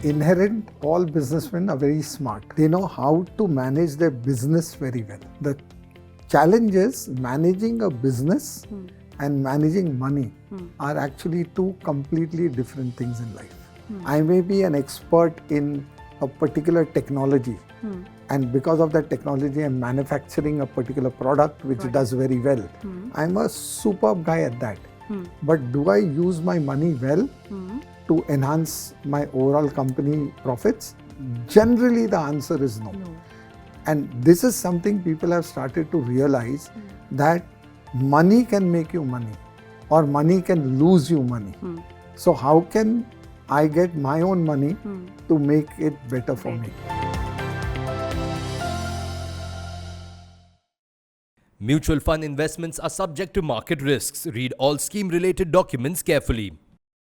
inherent, all businessmen are very smart. They know how to manage their business very well. The challenge is managing a business and managing money are actually two completely different things in life. I may be an expert in a particular technology, and because of that technology I'm manufacturing a particular product which does very well. I'm a superb guy at that. But do I use my money well to enhance my overall company profits? Generally the answer is no. And this is something people have started to realize, that money can make you money or money can lose you money. So how can I get my own money to make it better for me? Mutual fund investments are subject to market risks. Read all scheme-related documents carefully.